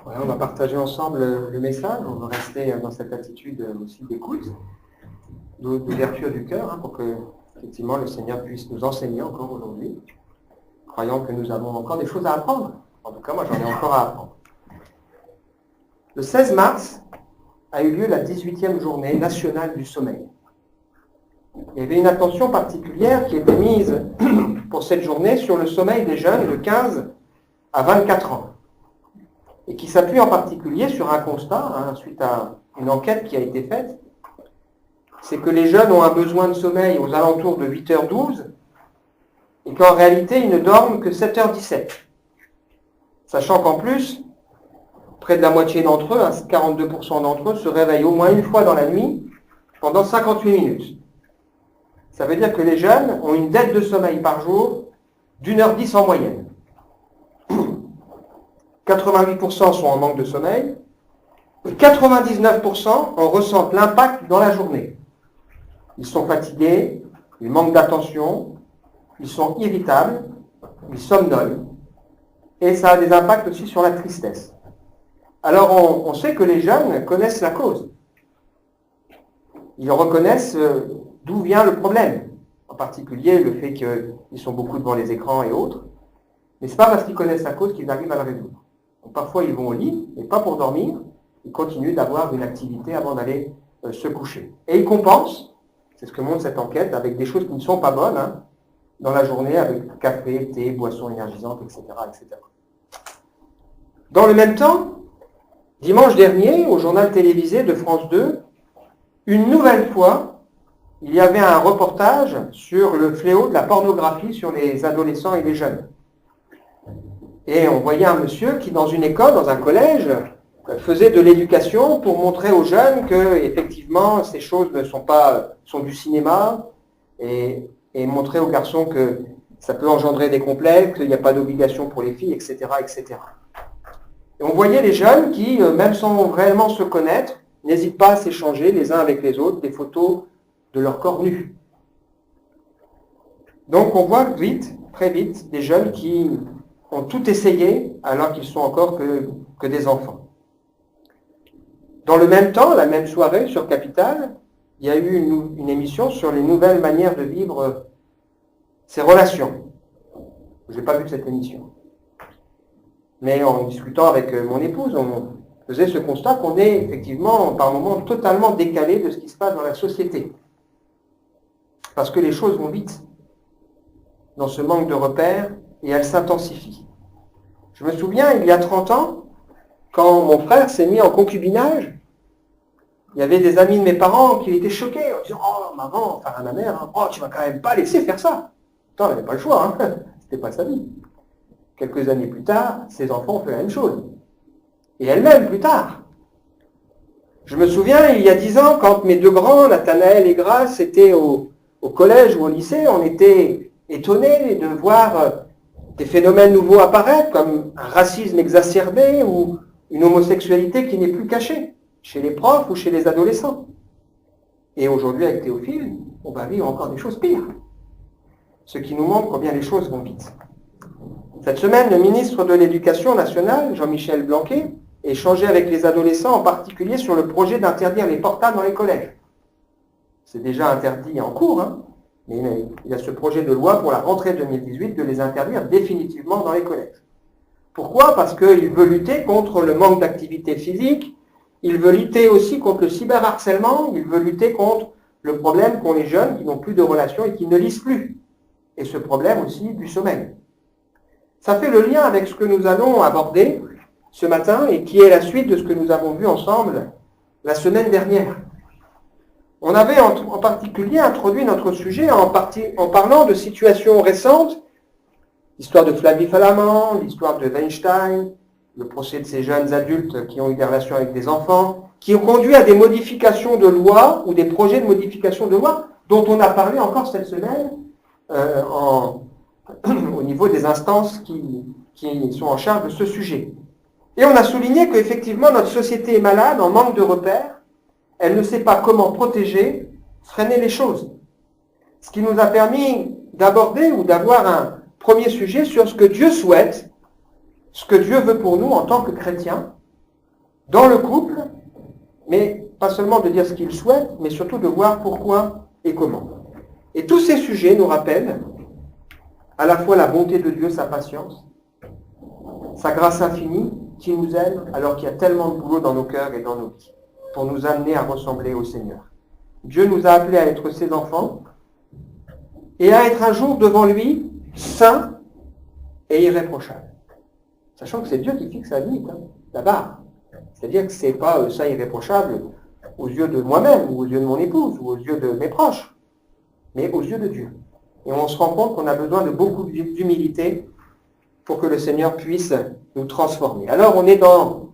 Ouais, on va partager ensemble le message, on va rester dans cette attitude aussi d'écoute, d'ouverture du cœur, pour que effectivement le Seigneur puisse nous enseigner encore aujourd'hui, croyant que nous avons encore des choses à apprendre. En tout cas, moi j'en ai encore à apprendre. Le 16 mars a eu lieu la 18e journée nationale du sommeil. Il y avait une attention particulière qui était mise pour cette journée sur le sommeil des jeunes de 15 à 24 ans. Et qui s'appuie en particulier sur un constat, suite à une enquête qui a été faite, c'est que les jeunes ont un besoin de sommeil aux alentours de 8h12 et qu'en réalité, ils ne dorment que 7h17. Sachant qu'en plus, près de la moitié d'entre eux, 42% d'entre eux, se réveillent au moins une fois dans la nuit pendant 58 minutes. Ça veut dire que les jeunes ont une dette de sommeil par jour d'1h10 en moyenne. 88% sont en manque de sommeil, et 99% en ressentent l'impact dans la journée. Ils sont fatigués, ils manquent d'attention, ils sont irritables, ils somnolent, et ça a des impacts aussi sur la tristesse. Alors on sait que les jeunes connaissent la cause. Ils reconnaissent d'où vient le problème, en particulier le fait qu'ils sont beaucoup devant les écrans et autres, mais ce n'est pas parce qu'ils connaissent la cause qu'ils arrivent à la résoudre. Donc, parfois, ils vont au lit, mais pas pour dormir. Ils continuent d'avoir une activité avant d'aller se coucher. Et ils compensent, c'est ce que montre cette enquête, avec des choses qui ne sont pas bonnes, dans la journée, avec café, thé, boissons énergisantes, etc., etc. Dans le même temps, dimanche dernier, au journal télévisé de France 2, une nouvelle fois, il y avait un reportage sur le fléau de la pornographie sur les adolescents et les jeunes. Et on voyait un monsieur qui, dans une école, dans un collège, faisait de l'éducation pour montrer aux jeunes que, effectivement, ces choses ne sont du cinéma, et montrer aux garçons que ça peut engendrer des complexes, qu'il n'y a pas d'obligation pour les filles, etc., etc. Et on voyait les jeunes qui, même sans réellement se connaître, n'hésitent pas à s'échanger les uns avec les autres des photos de leur corps nu. Donc on voit vite, très vite, des jeunes qui ont tout essayé alors qu'ils sont encore que des enfants. Dans le même temps, la même soirée sur Capital, il y a eu une émission sur les nouvelles manières de vivre ces relations. Je n'ai pas vu cette émission. Mais en discutant avec mon épouse, on faisait ce constat qu'on est effectivement par moments totalement décalé de ce qui se passe dans la société. Parce que les choses vont vite dans ce manque de repères et elles s'intensifient. Je me souviens, il y a 30 ans, quand mon frère s'est mis en concubinage, il y avait des amis de mes parents qui étaient choqués en disant « Oh, maman, enfin à ma mère, oh, tu vas quand même pas laisser faire ça !» Pourtant, elle n'avait pas le choix, c'était pas sa vie. Quelques années plus tard, ses enfants ont fait la même chose. Et elle-même plus tard. Je me souviens, il y a 10 ans, quand mes deux grands, Nathanaël et Grace, étaient au collège ou au lycée, on était étonnés de voir des phénomènes nouveaux apparaître, comme un racisme exacerbé ou une homosexualité qui n'est plus cachée, chez les profs ou chez les adolescents. Et aujourd'hui, avec Théophile, on va vivre encore des choses pires. Ce qui nous montre combien les choses vont vite. Cette semaine, le ministre de l'Éducation nationale, Jean-Michel Blanquer, échangeait avec les adolescents, en particulier sur le projet d'interdire les portables dans les collèges. C'est déjà interdit en cours, mais il y a ce projet de loi pour la rentrée 2018 de les interdire définitivement dans les collèges. Pourquoi ? Parce qu'il veut lutter contre le manque d'activité physique, il veut lutter aussi contre le cyberharcèlement, il veut lutter contre le problème qu'ont les jeunes qui n'ont plus de relations et qui ne lisent plus. Et ce problème aussi du sommeil. Ça fait le lien avec ce que nous allons aborder ce matin et qui est la suite de ce que nous avons vu ensemble la semaine dernière. On avait en particulier introduit notre sujet en parlant de situations récentes, l'histoire de Flavie Flamand, l'histoire de Weinstein, le procès de ces jeunes adultes qui ont eu des relations avec des enfants, qui ont conduit à des modifications de loi ou des projets de modification de loi dont on a parlé encore cette semaine au niveau des instances qui sont en charge de ce sujet. Et on a souligné qu'effectivement notre société est malade, en manque de repères, elle ne sait pas comment protéger, freiner les choses. Ce qui nous a permis d'aborder ou d'avoir un premier sujet sur ce que Dieu souhaite, ce que Dieu veut pour nous en tant que chrétiens, dans le couple, mais pas seulement de dire ce qu'il souhaite, mais surtout de voir pourquoi et comment. Et tous ces sujets nous rappellent à la fois la bonté de Dieu, sa patience, sa grâce infinie, qui nous aime alors qu'il y a tellement de boulot dans nos cœurs et dans nos vies, pour nous amener à ressembler au Seigneur. Dieu nous a appelés à être ses enfants et à être un jour devant lui saints et irréprochables. Sachant que c'est Dieu qui fixe la limite, la barre. C'est-à-dire que ce n'est pas saint irréprochable aux yeux de moi-même, ou aux yeux de mon épouse, ou aux yeux de mes proches, mais aux yeux de Dieu. Et on se rend compte qu'on a besoin de beaucoup d'humilité pour que le Seigneur puisse nous transformer. Alors on est dans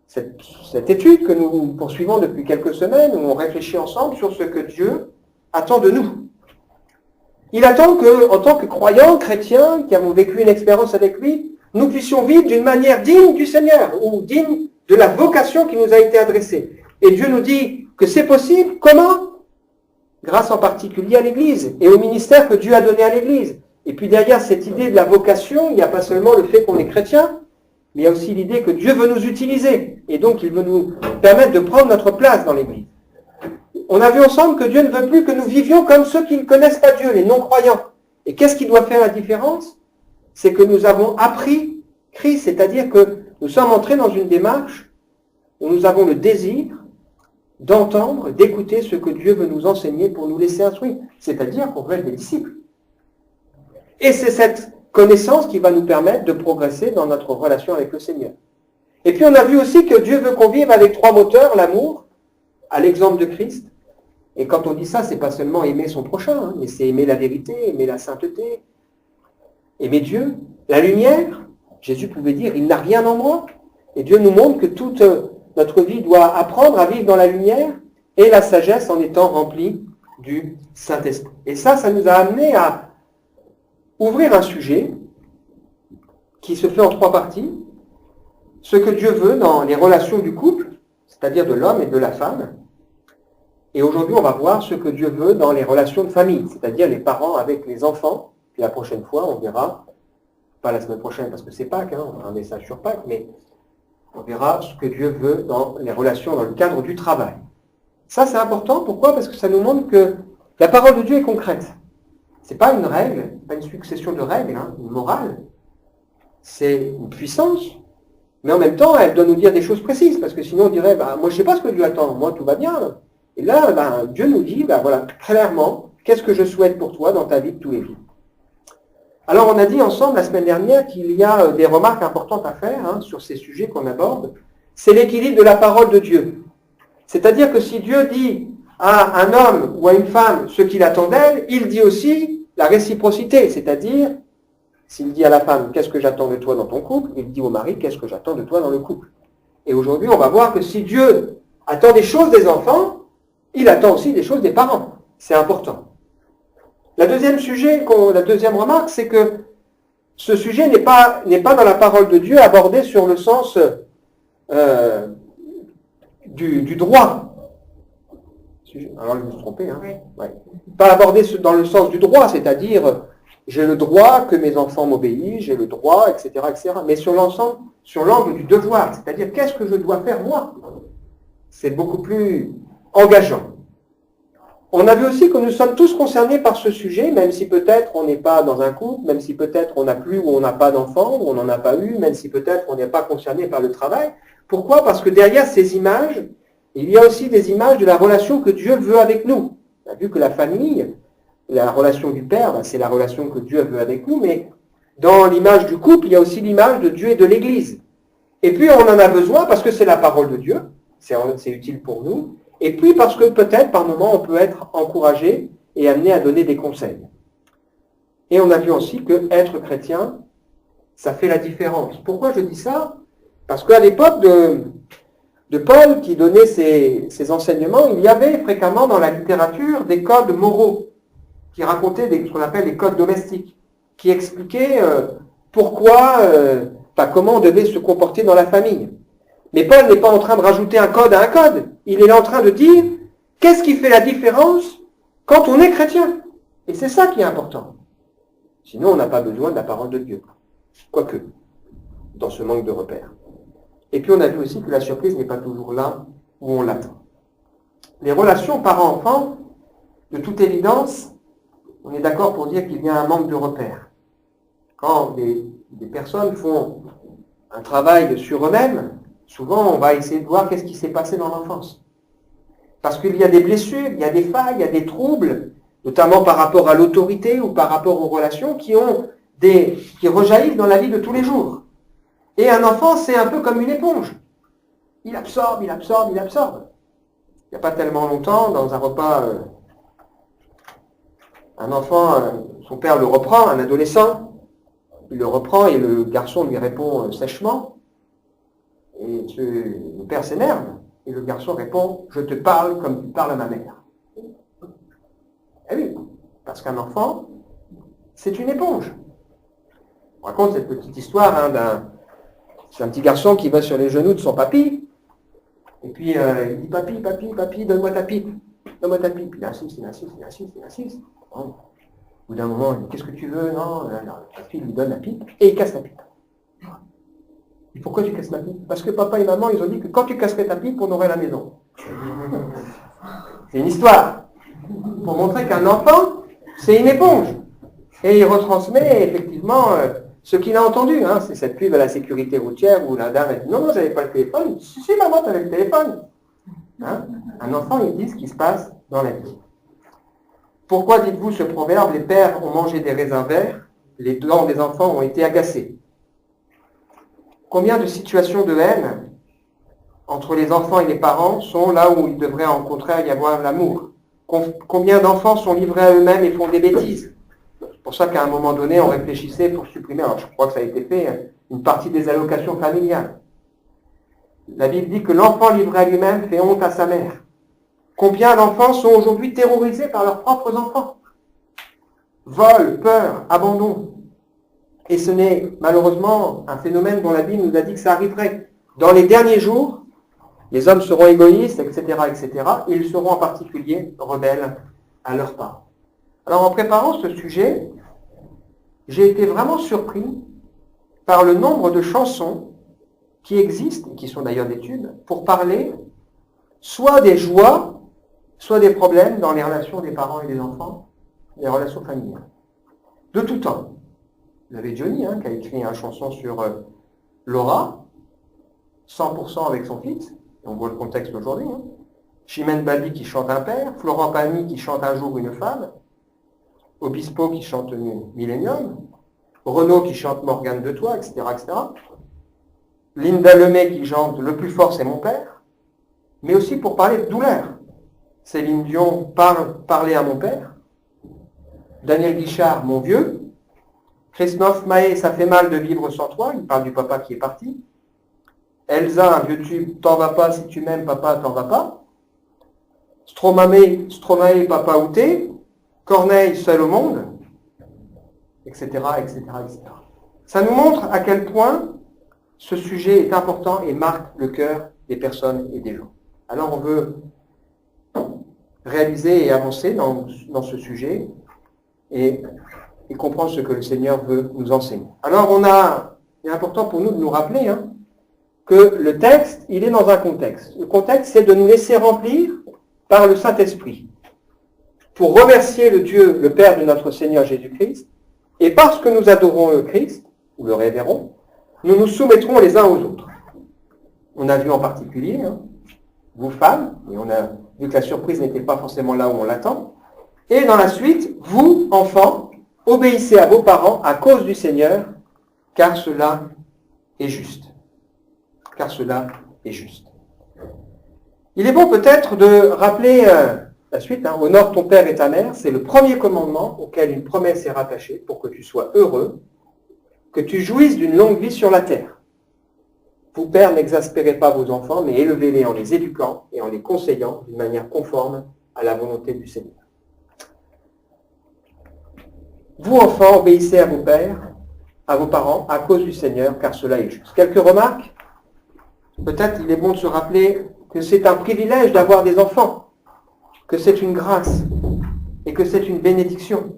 cette étude que nous poursuivons depuis quelques semaines, où on réfléchit ensemble sur ce que Dieu attend de nous. Il attend que, en tant que croyants, chrétiens, qui avons vécu une expérience avec lui, nous puissions vivre d'une manière digne du Seigneur, ou digne de la vocation qui nous a été adressée. Et Dieu nous dit que c'est possible. Comment? Grâce en particulier à l'Église et au ministère que Dieu a donné à l'Église. Et puis derrière cette idée de la vocation, il n'y a pas seulement le fait qu'on est chrétien, mais il y a aussi l'idée que Dieu veut nous utiliser. Et donc il veut nous permettre de prendre notre place dans l'Église. On a vu ensemble que Dieu ne veut plus que nous vivions comme ceux qui ne connaissent pas Dieu, les non-croyants. Et qu'est-ce qui doit faire la différence? C'est que nous avons appris Christ, c'est-à-dire que nous sommes entrés dans une démarche où nous avons le désir d'entendre, d'écouter ce que Dieu veut nous enseigner pour nous laisser instruire, c'est-à-dire qu'on veut être des disciples. Et c'est cette connaissance qui va nous permettre de progresser dans notre relation avec le Seigneur. Et puis on a vu aussi que Dieu veut qu'on vive avec trois moteurs, l'amour, à l'exemple de Christ. Et quand on dit ça, c'est pas seulement aimer son prochain, mais c'est aimer la vérité, aimer la sainteté, aimer Dieu, la lumière. Jésus pouvait dire, il n'a rien en moi. Et Dieu nous montre que toute notre vie doit apprendre à vivre dans la lumière et la sagesse en étant remplie du Saint-Esprit. Et ça nous a amené à ouvrir un sujet qui se fait en trois parties. Ce que Dieu veut dans les relations du couple, c'est-à-dire de l'homme et de la femme. Et aujourd'hui, on va voir ce que Dieu veut dans les relations de famille, c'est-à-dire les parents avec les enfants. Puis la prochaine fois, on verra, pas la semaine prochaine parce que c'est Pâques, on aura un message sur Pâques, mais on verra ce que Dieu veut dans les relations dans le cadre du travail. Ça, c'est important. Pourquoi? Parce que ça nous montre que la parole de Dieu est concrète. C'est pas une règle, pas une succession de règles, une morale. C'est une puissance. Mais en même temps, elle doit nous dire des choses précises, parce que sinon on dirait, moi je sais pas ce que Dieu attend, moi tout va bien. Et là, Dieu nous dit, voilà, clairement, qu'est-ce que je souhaite pour toi dans ta vie de tous les jours. Alors on a dit ensemble la semaine dernière qu'il y a des remarques importantes à faire sur ces sujets qu'on aborde. C'est l'équilibre de la parole de Dieu. C'est-à-dire que si Dieu dit à un homme ou à une femme ce qu'il attend d'elle, il dit aussi la réciprocité, c'est-à-dire, s'il dit à la femme, qu'est-ce que j'attends de toi dans ton couple, il dit au mari, qu'est-ce que j'attends de toi dans le couple. Et aujourd'hui, on va voir que si Dieu attend des choses des enfants, il attend aussi des choses des parents. C'est important. La deuxième remarque, c'est que ce sujet n'est pas dans la parole de Dieu abordé sur le sens du droit. Alors je me suis trompé. Ouais. Pas abordé dans le sens du droit, c'est-à-dire j'ai le droit que mes enfants m'obéissent, j'ai le droit, etc., etc. Mais sur l'angle du devoir, c'est-à-dire qu'est-ce que je dois faire moi. C'est beaucoup plus engageant. On a vu aussi que nous sommes tous concernés par ce sujet, même si peut-être on n'est pas dans un couple, même si peut-être on n'a plus ou on n'a pas d'enfants, ou on n'en a pas eu, même si peut-être on n'est pas concerné par le travail. Pourquoi? Parce que derrière ces images, il y a aussi des images de la relation que Dieu veut avec nous. On a vu que la famille, la relation du Père, c'est la relation que Dieu veut avec nous, mais dans l'image du couple, il y a aussi l'image de Dieu et de l'Église. Et puis on en a besoin parce que c'est la parole de Dieu, c'est utile pour nous, et puis parce que peut-être par moments on peut être encouragé et amené à donner des conseils. Et on a vu aussi que être chrétien, ça fait la différence. Pourquoi je dis ça? Parce qu'à l'époque de Paul qui donnait ses enseignements, il y avait fréquemment dans la littérature des codes moraux qui racontaient ce qu'on appelle les codes domestiques, qui expliquaient comment on devait se comporter dans la famille. Mais Paul n'est pas en train de rajouter un code à un code. Il est là en train de dire qu'est-ce qui fait la différence quand on est chrétien. Et c'est ça qui est important. Sinon, on n'a pas besoin de la parole de Dieu. Quoique, dans ce manque de repères. Et puis on a vu aussi que la surprise n'est pas toujours là où on l'attend. Les relations parents-enfants, de toute évidence, on est d'accord pour dire qu'il y a un manque de repères. Quand des personnes font un travail sur eux-mêmes, souvent on va essayer de voir qu'est-ce qui s'est passé dans l'enfance. Parce qu'il y a des blessures, il y a des failles, il y a des troubles, notamment par rapport à l'autorité ou par rapport aux relations qui rejaillissent dans la vie de tous les jours. Et un enfant, c'est un peu comme une éponge. Il absorbe, il absorbe, il absorbe. Il n'y a pas tellement longtemps, dans un repas, un enfant, son père le reprend, un adolescent, il le reprend et le garçon lui répond sèchement. Et le père s'énerve. Et le garçon répond, je te parle comme tu parles à ma mère. Eh oui, parce qu'un enfant, c'est une éponge. On raconte cette petite histoire c'est un petit garçon qui va sur les genoux de son papy. Et puis il dit, papy, papy, papy, donne-moi ta pipe. Donne-moi ta pipe. Il insiste, il insiste, il insiste, il insiste. Bon. Au bout d'un moment, il dit, qu'est-ce que tu veux? Non, papy lui donne la pipe et il casse la pipe. Et pourquoi tu casses la pipe? Parce que papa et maman, ils ont dit que quand tu casserais ta pipe, on aurait la maison. C'est une histoire. Pour montrer qu'un enfant, c'est une éponge. Et il retransmet effectivement ce qu'il a entendu. Hein. C'est cette pub à la sécurité routière où la dame a dit, non, j'avais pas le téléphone. Si, maman, tu avais le téléphone. Hein. Un enfant, il dit ce qui se passe dans la vie. Pourquoi dites-vous ce proverbe, les pères ont mangé des raisins verts, les dents des enfants ont été agacées? Combien de situations de haine entre les enfants et les parents sont là où il devrait en contraire y avoir l'amour? Combien d'enfants sont livrés à eux-mêmes et font des bêtises? C'est pour ça qu'à un moment donné, on réfléchissait pour supprimer, alors je crois que ça a été fait, une partie des allocations familiales. La Bible dit que l'enfant livré à lui-même fait honte à sa mère. Combien d'enfants sont aujourd'hui terrorisés par leurs propres enfants? Vol, peur, abandon. Et ce n'est malheureusement un phénomène dont la Bible nous a dit que ça arriverait. Dans les derniers jours, les hommes seront égoïstes, etc., etc., et ils seront en particulier rebelles à leurs parents. Alors en préparant ce sujet, j'ai été vraiment surpris par le nombre de chansons qui existent, et qui sont d'ailleurs des tubes, pour parler soit des joies, soit des problèmes dans les relations des parents et des enfants, les relations familiales. De tout temps. Vous avez Johnny qui a écrit une chanson sur Laura, 100% avec son fils, on voit le contexte aujourd'hui. Chimène Badi qui chante un père, Florent Pagny qui chante un jour une femme, Obispo qui chante Millennium, Renaud qui chante Morgane de toi, etc., etc. Linda Lemay qui chante Le plus fort c'est mon père, mais aussi pour parler de douleur. Céline Dion parler à mon père, Daniel Guichard, mon vieux, Christophe Maé, ça fait mal de vivre sans toi, il parle du papa qui est parti. Elsa, un vieux tube, t'en vas pas, si tu m'aimes, papa, t'en vas pas. Stromae, papa où t'es. Corneille, seul au monde, etc., etc., etc. Ça nous montre à quel point ce sujet est important et marque le cœur des personnes et des gens. Alors on veut réaliser et avancer dans ce sujet et comprendre ce que le Seigneur veut nous enseigner. Alors il est important pour nous de nous rappeler que le texte, il est dans un contexte. Le contexte, c'est de nous laisser remplir par le Saint-Esprit pour remercier le Dieu, le Père de notre Seigneur Jésus-Christ, et parce que nous adorons le Christ, ou le révérons, nous nous soumettrons les uns aux autres. On a vu en particulier, vous femmes, et on a vu que la surprise n'était pas forcément là où on l'attend, et dans la suite, vous, enfants, obéissez à vos parents à cause du Seigneur, car cela est juste. Car cela est juste. Il est bon peut-être de rappeler la suite. Honore ton père et ta mère, c'est le premier commandement auquel une promesse est rattachée pour que tu sois heureux, que tu jouisses d'une longue vie sur la terre. Vous, pères, n'exaspérez pas vos enfants, mais élevez-les en les éduquant et en les conseillant d'une manière conforme à la volonté du Seigneur. Vous, enfants, obéissez à vos pères, à vos parents, à cause du Seigneur, car cela est juste. Quelques remarques? Peut-être il est bon de se rappeler que c'est un privilège d'avoir des enfants, que c'est une grâce et que c'est une bénédiction.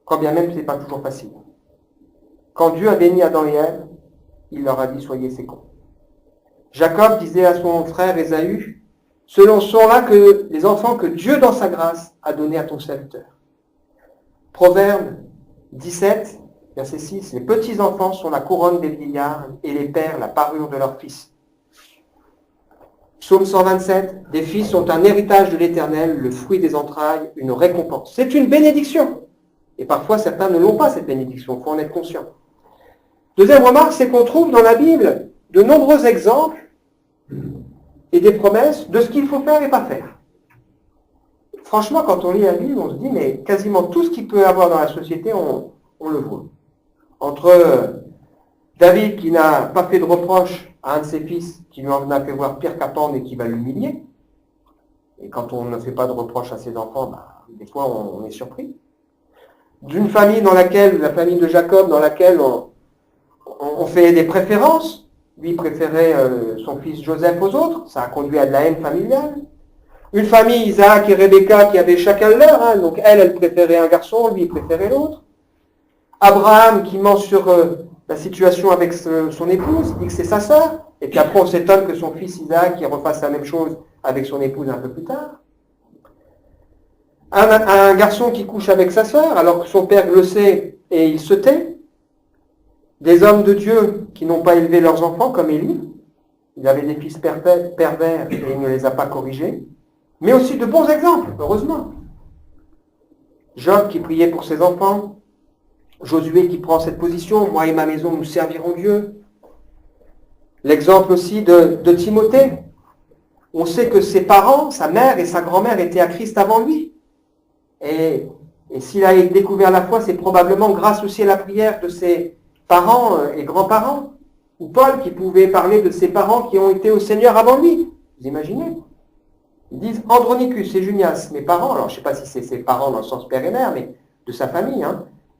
Quand bien même ce n'est pas toujours facile. Quand Dieu a béni Adam et Ève, il leur a dit, soyez féconds. Jacob disait à son frère Ésaü, selon sont là que les enfants que Dieu dans sa grâce a donnés à ton serviteur. Proverbe 17, verset 6, les petits enfants sont la couronne des vieillards et les pères la parure de leurs fils. Psaume 127, des fils sont un héritage de l'Éternel, le fruit des entrailles, une récompense. C'est une bénédiction. Et parfois, certains ne l'ont pas, cette bénédiction, il faut en être conscient. Deuxième remarque, c'est qu'on trouve dans la Bible de nombreux exemples et des promesses de ce qu'il faut faire et pas faire. Franchement, quand on lit la Bible, on se dit, mais quasiment tout ce qu'il peut y avoir dans la société, on le voit. Entre David qui n'a pas fait de reproche à un de ses fils, qui lui en a fait voir pire qu'Apande et qui va l'humilier. Et quand on ne fait pas de reproche à ses enfants, des fois on est surpris. D'une famille dans laquelle, la famille de Jacob, dans laquelle on fait des préférences. Lui préférait son fils Joseph aux autres, ça a conduit à de la haine familiale. Une famille, Isaac et Rebecca, qui avaient chacun le leur, donc elle préférait un garçon, lui il préférait l'autre. Abraham qui ment sur la situation avec son épouse, dit que c'est sa sœur, et puis après on s'étonne que son fils Isaac il refasse la même chose avec son épouse un peu plus tard. Un garçon qui couche avec sa sœur, alors que son père le sait et il se tait. Des hommes de Dieu qui n'ont pas élevé leurs enfants, comme Élie. Il avait des fils pervers et il ne les a pas corrigés. Mais aussi de bons exemples, heureusement. Job qui priait pour ses enfants. Josué qui prend cette position. Moi et ma maison, nous servirons Dieu. L'exemple aussi de Timothée. On sait que ses parents, sa mère et sa grand-mère étaient à Christ avant lui. Et s'il a découvert la foi, c'est probablement grâce aussi à la prière de ses parents et grands-parents. Ou Paul qui pouvait parler de ses parents qui ont été au Seigneur avant lui. Vous imaginez? Ils disent Andronicus et Junias, mes parents, alors je ne sais pas si c'est ses parents dans le sens père et mère, mais de sa famille,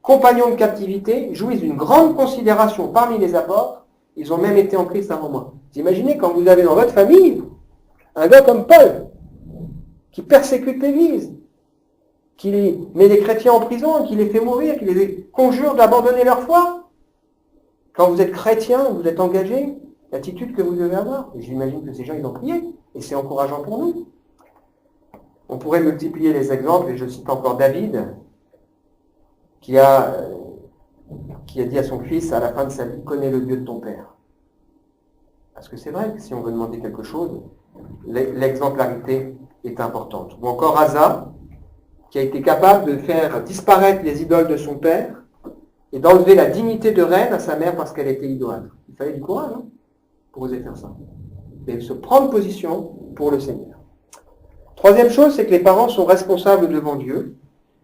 compagnons de captivité, jouissent d'une grande considération parmi les apôtres, ils ont même été en Christ avant moi. Vous imaginez quand vous avez dans votre famille un gars comme Paul, qui persécute l'Église, qui met les chrétiens en prison, qui les fait mourir, qui les conjure d'abandonner leur foi. Quand vous êtes chrétien, vous êtes engagé, l'attitude que vous devez avoir. Et j'imagine que ces gens, ils ont prié, et c'est encourageant pour nous. On pourrait multiplier les exemples, et je cite encore David, qui a dit à son fils, à la fin de sa vie, connais le Dieu de ton père. Parce que c'est vrai que si on veut demander quelque chose, l'exemplarité est importante. Ou encore Asa, qui a été capable de faire disparaître les idoles de son père et d'enlever la dignité de reine à sa mère parce qu'elle était idolâtre. Il fallait du courage pour oser faire ça. Mais se prendre position pour le Seigneur. Troisième chose, c'est que les parents sont responsables devant Dieu,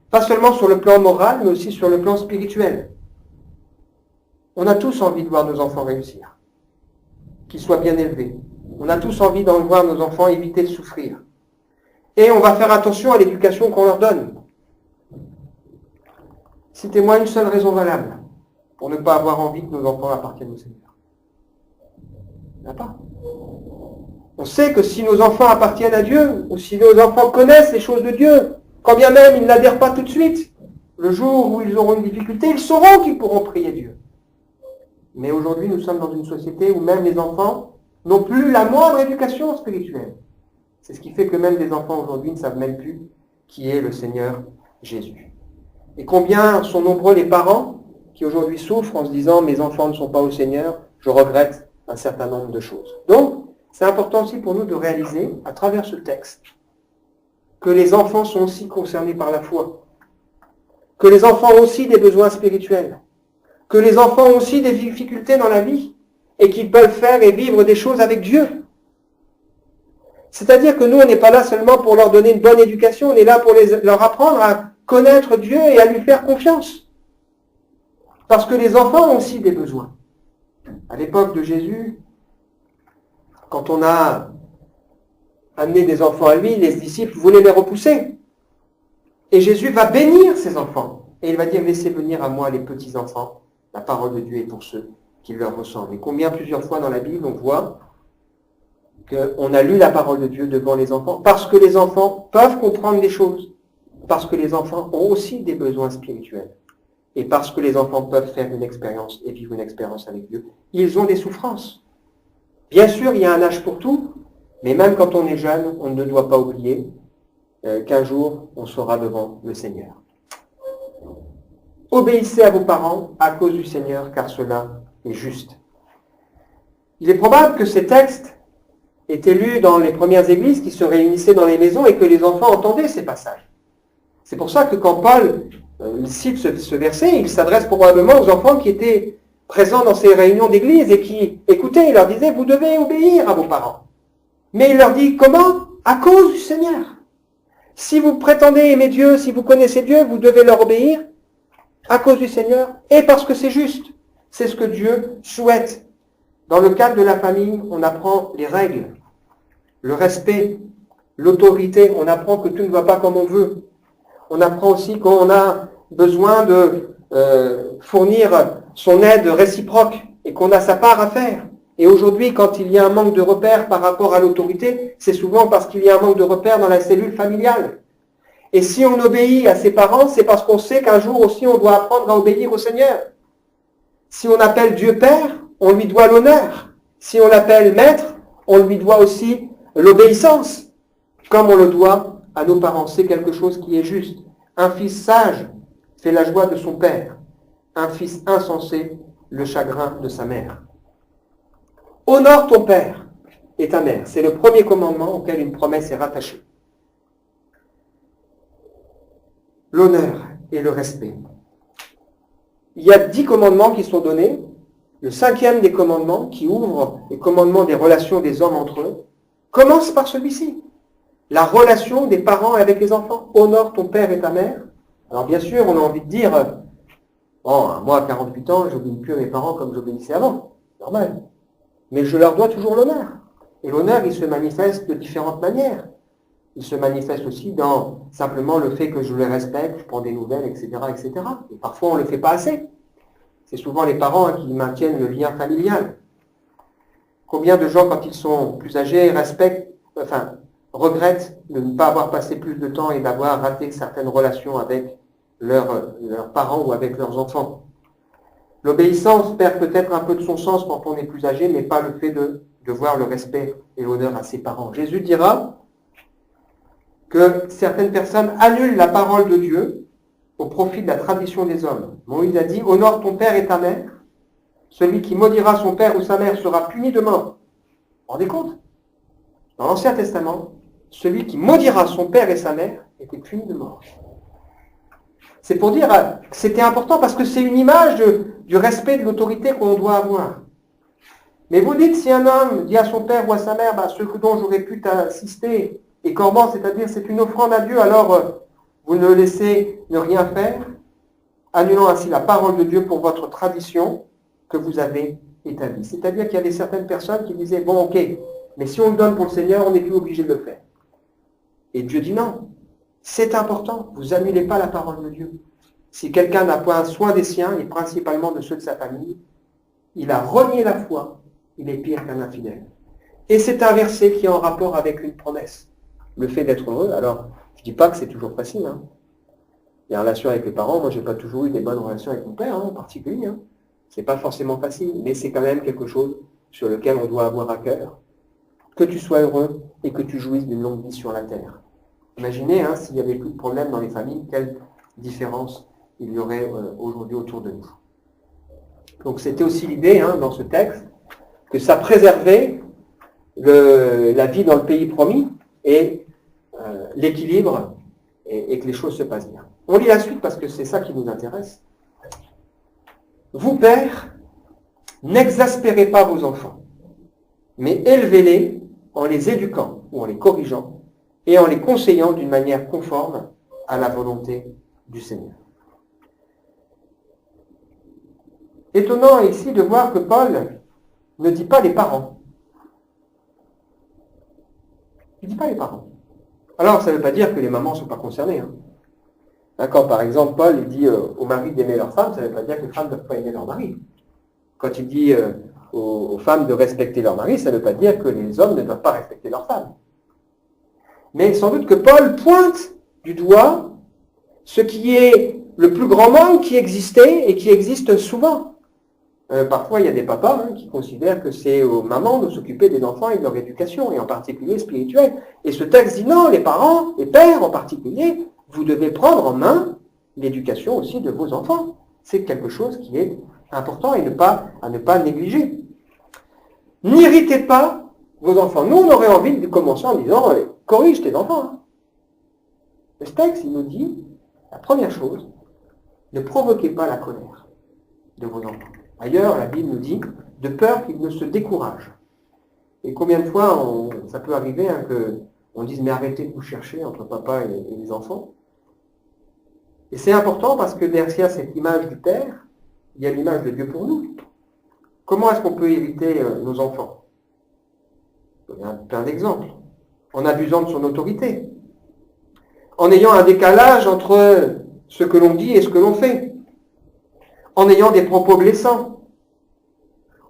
pas seulement sur le plan moral, mais aussi sur le plan spirituel. On a tous envie de voir nos enfants réussir, qu'ils soient bien élevés. On a tous envie d'en voir nos enfants éviter de souffrir. Et on va faire attention à l'éducation qu'on leur donne. Citez-moi une seule raison valable pour ne pas avoir envie que nos enfants appartiennent au Seigneur. Il n'y en a pas. On sait que si nos enfants appartiennent à Dieu, ou si nos enfants connaissent les choses de Dieu, quand bien même ils n'adhèrent pas tout de suite, le jour où ils auront une difficulté, ils sauront qu'ils pourront prier Dieu. Mais aujourd'hui, nous sommes dans une société où même les enfants n'ont plus la moindre éducation spirituelle. C'est ce qui fait que même les enfants aujourd'hui ne savent même plus qui est le Seigneur Jésus. Et combien sont nombreux les parents qui aujourd'hui souffrent en se disant « mes enfants ne sont pas au Seigneur, je regrette un certain nombre de choses ». Donc, c'est important aussi pour nous de réaliser, à travers ce texte, que les enfants sont aussi concernés par la foi, que les enfants ont aussi des besoins spirituels, que les enfants ont aussi des difficultés dans la vie, et qu'ils peuvent faire et vivre des choses avec Dieu. C'est-à-dire que nous, on n'est pas là seulement pour leur donner une bonne éducation, on est là pour leur apprendre à connaître Dieu et à lui faire confiance. Parce que les enfants ont aussi des besoins. À l'époque de Jésus, quand on a amené des enfants à lui, les disciples voulaient les repousser. Et Jésus va bénir ces enfants. Et il va dire, laissez venir à moi les petits enfants. La parole de Dieu est pour ceux qui leur ressemblent. Et combien plusieurs fois dans la Bible on voit qu'on a lu la parole de Dieu devant les enfants, parce que les enfants peuvent comprendre des choses, parce que les enfants ont aussi des besoins spirituels. et parce que les enfants peuvent faire une expérience et vivre une expérience avec Dieu, ils ont des souffrances. Bien sûr, il y a un âge pour tout, mais même quand on est jeune, on ne doit pas oublier qu'un jour, on sera devant le Seigneur. Obéissez à vos parents à cause du Seigneur, car cela est juste. Il est probable que ces textes étaient lus dans les premières églises qui se réunissaient dans les maisons et que les enfants entendaient ces passages. C'est pour ça que quand Paul cite ce verset, il s'adresse probablement aux enfants qui étaient présents dans ces réunions d'église et qui écoutaient. Il leur disait, vous devez obéir à vos parents. Mais il leur dit, comment? À cause du Seigneur. Si vous prétendez aimer Dieu, si vous connaissez Dieu, vous devez leur obéir à cause du Seigneur et parce que c'est juste. C'est ce que Dieu souhaite. Dans le cadre de la famille, on apprend les règles, le respect, l'autorité. On apprend que tout ne va pas comme on veut. On apprend aussi qu'on a besoin de fournir son aide réciproque et qu'on a sa part à faire. Et aujourd'hui, quand il y a un manque de repères par rapport à l'autorité, c'est souvent parce qu'il y a un manque de repères dans la cellule familiale. Et si on obéit à ses parents, c'est parce qu'on sait qu'un jour aussi on doit apprendre à obéir au Seigneur. Si on appelle Dieu Père, on lui doit l'honneur. Si on l'appelle Maître, on lui doit aussi l'obéissance, comme on le doit à nos parents. C'est quelque chose qui est juste. Un fils sage fait la joie de son père. Un fils insensé, le chagrin de sa mère. Honore ton père et ta mère. C'est le premier commandement auquel une promesse est rattachée. L'honneur et le respect. Il y a 10 commandements qui sont donnés. Le 5e des commandements, qui ouvre les commandements des relations des hommes entre eux, commence par celui-ci. La relation des parents avec les enfants. Honore ton père et ta mère. Alors bien sûr, on a envie de dire, bon, moi à 48 ans, je n'obéis plus à mes parents comme j'obéissais avant. Normal. Mais je leur dois toujours l'honneur. Et l'honneur, il se manifeste de différentes manières. Il se manifeste aussi dans simplement le fait que je les respecte, je prends des nouvelles, etc., etc. Et parfois, on ne le fait pas assez. C'est souvent les parents qui maintiennent le lien familial. Combien de gens, quand ils sont plus âgés, regrettent de ne pas avoir passé plus de temps et d'avoir raté certaines relations avec leurs parents ou avec leurs enfants. L'obéissance perd peut-être un peu de son sens quand on est plus âgé, mais pas le fait de devoir le respect et l'honneur à ses parents. Jésus dira que certaines personnes annulent la parole de Dieu au profit de la tradition des hommes. Moïse a dit, honore ton père et ta mère. Celui qui maudira son père ou sa mère sera puni de mort. Vous vous rendez compte? Dans l'Ancien Testament, celui qui maudira son père et sa mère était puni de mort. C'est pour dire que c'était important parce que c'est une image du respect de l'autorité qu'on doit avoir. Mais vous dites, si un homme dit à son père ou à sa mère, ce dont j'aurais pu t'assister est corban, c'est-à-dire c'est une offrande à Dieu, alors vous ne laissez ne rien faire, annulant ainsi la parole de Dieu pour votre tradition que vous avez établie. C'est-à-dire qu'il y avait certaines personnes qui disaient, bon ok, mais si on le donne pour le Seigneur, on n'est plus obligé de le faire. Et Dieu dit non, c'est important, vous annulez pas la parole de Dieu. Si quelqu'un n'a pas soin des siens, et principalement de ceux de sa famille, il a renié la foi, il est pire qu'un infidèle. Et c'est un verset qui est en rapport avec une promesse. Le fait d'être heureux, alors je ne dis pas que c'est toujours facile. Les relations avec les parents, moi je n'ai pas toujours eu des bonnes relations avec mon père en particulier. C'est pas forcément facile, mais c'est quand même quelque chose sur lequel on doit avoir à cœur. Que tu sois heureux et que tu jouisses d'une longue vie sur la terre. Imaginez s'il n'y avait plus de problèmes dans les familles, quelle différence il y aurait aujourd'hui autour de nous. Donc c'était aussi l'idée dans ce texte que ça préservait la vie dans le pays promis et l'équilibre et que les choses se passent bien. On lit la suite parce que c'est ça qui nous intéresse. Vous, pères, n'exaspérez pas vos enfants, mais élevez-les en les éduquant ou en les corrigeant et en les conseillant d'une manière conforme à la volonté du Seigneur. Étonnant ici de voir que Paul ne dit pas les parents. Il ne dit pas les parents. Alors, ça ne veut pas dire que les mamans ne sont pas concernées. Quand, par exemple, Paul il dit aux maris d'aimer leur femme, ça ne veut pas dire que les femmes ne doivent pas aimer leur mari. Quand il dit aux femmes de respecter leur mari, ça ne veut pas dire que les hommes ne doivent pas respecter leur femme. Mais sans doute que Paul pointe du doigt ce qui est le plus grand manque qui existait et qui existe souvent. Parfois, il y a des papas qui considèrent que c'est aux mamans de s'occuper des enfants et de leur éducation, et en particulier spirituelle. Et ce texte dit non, les parents, les pères en particulier, vous devez prendre en main l'éducation aussi de vos enfants. C'est quelque chose qui est important et à ne pas négliger. N'irritez pas vos enfants. Nous, on aurait envie de commencer en disant, corrige tes enfants. Le texte, il nous dit, la première chose, ne provoquez pas la colère de vos enfants. Ailleurs, la Bible nous dit, de peur qu'ils ne se découragent. Et combien de fois, ça peut arriver qu'on dise, mais arrêtez de vous chercher entre papa et les enfants. Et c'est important parce que derrière cette image du Père, il y a l'image de Dieu pour nous. Comment est-ce qu'on peut irriter nos enfants? Il y a plein d'exemples. En abusant de son autorité. En ayant un décalage entre ce que l'on dit et ce que l'on fait. En ayant des propos blessants.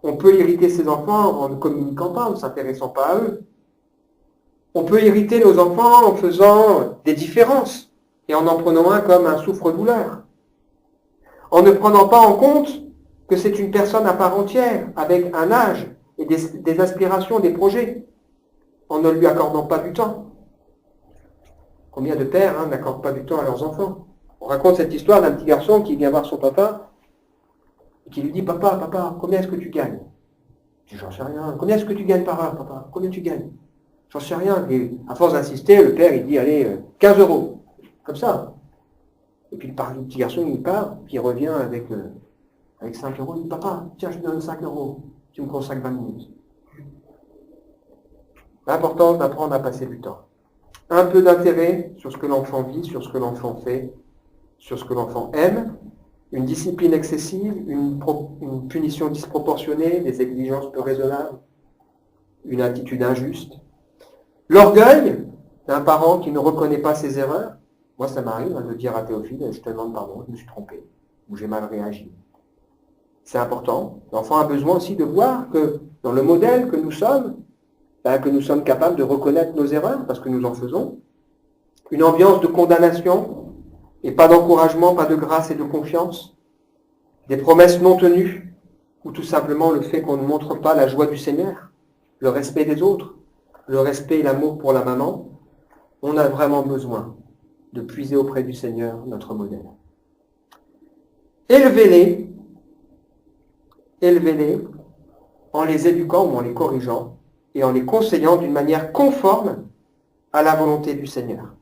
On peut irriter ses enfants en ne communiquant pas, en ne s'intéressant pas à eux. On peut irriter nos enfants en faisant des différences et en prenant un comme un souffre-douleur. En ne prenant pas en compte que c'est une personne à part entière, avec un âge et des aspirations, des projets, en ne lui accordant pas du temps. Combien de pères n'accordent pas du temps à leurs enfants? On raconte cette histoire d'un petit garçon qui vient voir son papa et qui lui dit, papa, combien est-ce que tu gagnes? Je dis, j'en sais rien. Combien est-ce que tu gagnes par heure, papa? Combien tu gagnes? J'en sais rien. Et à force d'insister, le père, il dit, allez, 15 €. Comme ça. Et puis le petit garçon, il part, puis il revient avec 5 €. Il dit, papa, tiens, je te donne 5 €. Tu me consacres 20 minutes. L'important, d'apprendre à passer du temps. Un peu d'intérêt sur ce que l'enfant vit, sur ce que l'enfant fait, sur ce que l'enfant aime. Une discipline excessive, une punition disproportionnée, des exigences peu raisonnables, une attitude injuste. L'orgueil d'un parent qui ne reconnaît pas ses erreurs. Moi, ça m'arrive de dire à Théophile, je te demande pardon, je me suis trompé, ou j'ai mal réagi. C'est important. L'enfant a besoin aussi de voir que dans le modèle que nous sommes capables de reconnaître nos erreurs, parce que nous en faisons. Une ambiance de condamnation, et pas d'encouragement, pas de grâce et de confiance. Des promesses non tenues, ou tout simplement le fait qu'on ne montre pas la joie du Seigneur, le respect des autres, le respect et l'amour pour la maman. On a vraiment besoin de puiser auprès du Seigneur notre modèle. Élevez-les en les éduquant ou en les corrigeant et en les conseillant d'une manière conforme à la volonté du Seigneur.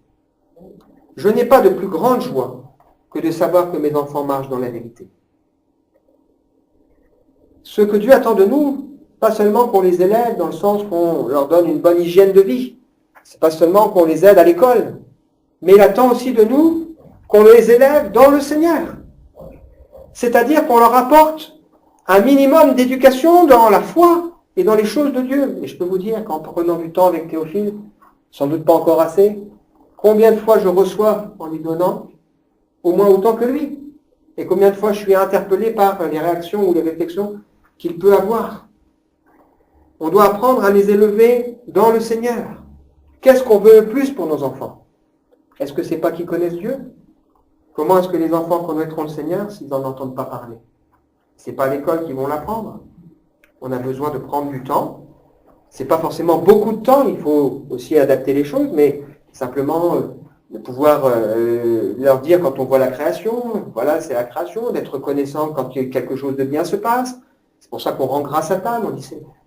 Je n'ai pas de plus grande joie que de savoir que mes enfants marchent dans la vérité. Ce que Dieu attend de nous, pas seulement qu'on les élève dans le sens qu'on leur donne une bonne hygiène de vie, c'est pas seulement qu'on les aide à l'école, mais il attend aussi de nous qu'on les élève dans le Seigneur. C'est-à-dire qu'on leur apporte un minimum d'éducation dans la foi et dans les choses de Dieu. Et je peux vous dire qu'en prenant du temps avec Théophile, sans doute pas encore assez, combien de fois je reçois en lui donnant au moins autant que lui. Et combien de fois je suis interpellé par les réactions ou les réflexions qu'il peut avoir. On doit apprendre à les élever dans le Seigneur. Qu'est-ce qu'on veut le plus pour nos enfants? Est-ce que c'est pas qu'ils connaissent Dieu? Comment est-ce que les enfants connaîtront le Seigneur s'ils n'en entendent pas parler? C'est pas à l'école qu'ils vont l'apprendre. On a besoin de prendre du temps. C'est pas forcément beaucoup de temps, il faut aussi adapter les choses, mais simplement de pouvoir leur dire quand on voit la création, voilà, c'est la création, d'être reconnaissant quand quelque chose de bien se passe. C'est pour ça qu'on rend grâce à table.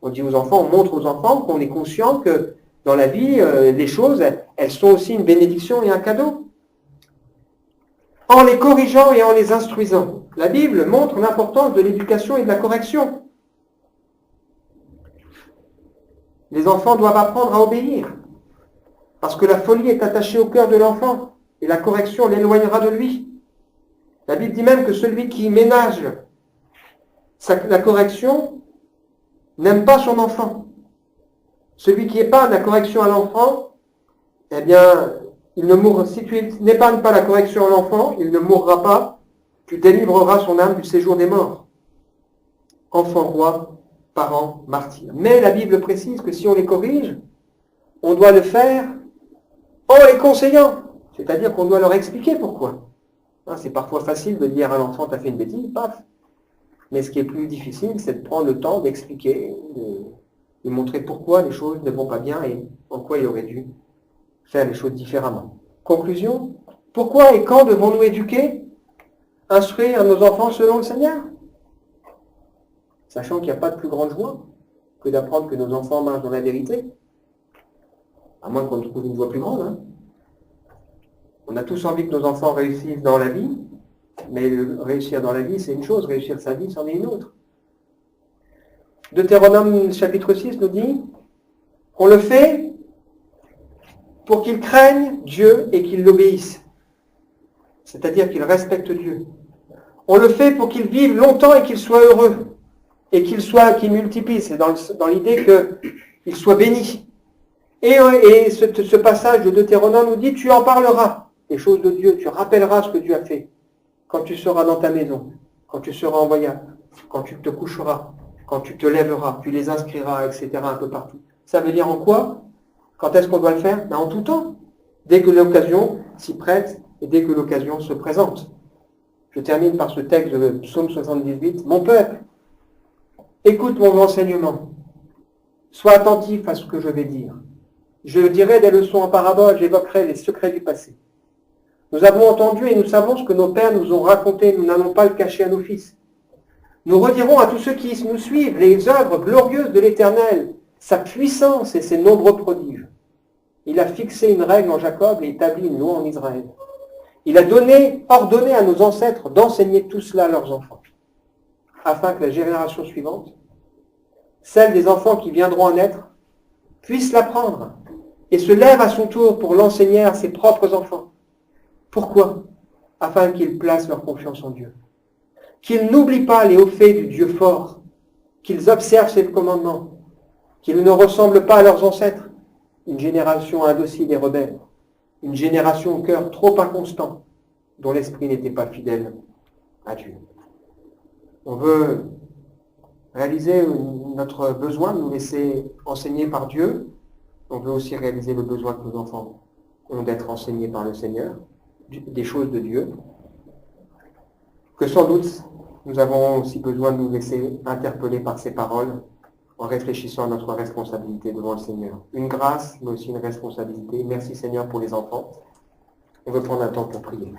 On dit aux enfants, on montre aux enfants qu'on est conscient que dans la vie, les choses, elles sont aussi une bénédiction et un cadeau. En les corrigeant et en les instruisant. La Bible montre l'importance de l'éducation et de la correction. Les enfants doivent apprendre à obéir. Parce que la folie est attachée au cœur de l'enfant et la correction l'éloignera de lui. La Bible dit même que celui qui ménage la correction n'aime pas son enfant. Celui qui épargne la correction à l'enfant, eh bien, il ne mourra. Si tu n'épargnes pas la correction à l'enfant, il ne mourra pas. Tu délivreras son âme du séjour des morts. Enfant roi, parent martyr. Mais la Bible précise que si on les corrige, on doit le faire en les conseillant. C'est-à-dire qu'on doit leur expliquer pourquoi. Hein, c'est parfois facile de dire à l'enfant, tu as fait une bêtise, paf. Mais ce qui est plus difficile, c'est de prendre le temps d'expliquer, de montrer pourquoi les choses ne vont pas bien et en quoi il aurait dû faire les choses différemment. Conclusion, pourquoi et quand devons-nous éduquer, instruire nos enfants selon le Seigneur? Sachant qu'il n'y a pas de plus grande joie que d'apprendre que nos enfants marchent dans la vérité, à moins qu'on trouve une voie plus grande. Hein. On a tous envie que nos enfants réussissent dans la vie, mais réussir dans la vie, c'est une chose, réussir sa vie, c'en est une autre. Deutéronome chapitre 6 nous dit qu'on le fait pour qu'ils craignent Dieu et qu'ils l'obéissent. C'est-à-dire qu'ils respectent Dieu. On le fait pour qu'ils vivent longtemps et qu'ils soient heureux. Et qu'ils multiplient. C'est dans l'idée qu'ils soient bénis. Et ce passage de Deutéronome nous dit, tu en parleras des choses de Dieu, tu rappelleras ce que Dieu a fait. Quand tu seras dans ta maison, quand tu seras en voyage, quand tu te coucheras, quand tu te lèveras, tu les inscriras, etc. un peu partout. Ça veut dire en quoi? Quand est-ce qu'on doit le faire? En tout temps. Dès que l'occasion s'y prête et dès que l'occasion se présente. Je termine par ce texte de Psaume 78. Mon peuple, écoute mon enseignement. Sois attentif à ce que je vais dire. Je dirai des leçons en parabole, j'évoquerai les secrets du passé. Nous avons entendu et nous savons ce que nos pères nous ont raconté, nous n'allons pas le cacher à nos fils. Nous redirons à tous ceux qui nous suivent les œuvres glorieuses de l'Éternel, sa puissance et ses nombreux prodiges. Il a fixé une règle en Jacob et établi une loi en Israël. Il a ordonné à nos ancêtres d'enseigner tout cela à leurs enfants, afin que la génération suivante, celle des enfants qui viendront à naître, puisse l'apprendre et se lève à son tour pour l'enseigner à ses propres enfants. Pourquoi? Afin qu'ils placent leur confiance en Dieu. Qu'ils n'oublient pas les hauts faits du Dieu fort, qu'ils observent ses commandements, qu'ils ne ressemblent pas à leurs ancêtres, une génération indocile et rebelle, une génération au cœur trop inconstant, dont l'esprit n'était pas fidèle à Dieu. On veut réaliser notre besoin de nous laisser enseigner par Dieu. On veut aussi réaliser le besoin que nos enfants ont d'être enseignés par le Seigneur, des choses de Dieu, que sans doute nous avons aussi besoin de nous laisser interpeller par ces paroles en réfléchissant à notre responsabilité devant le Seigneur. Une grâce, mais aussi une responsabilité. Merci Seigneur pour les enfants. On veut prendre un temps pour prier.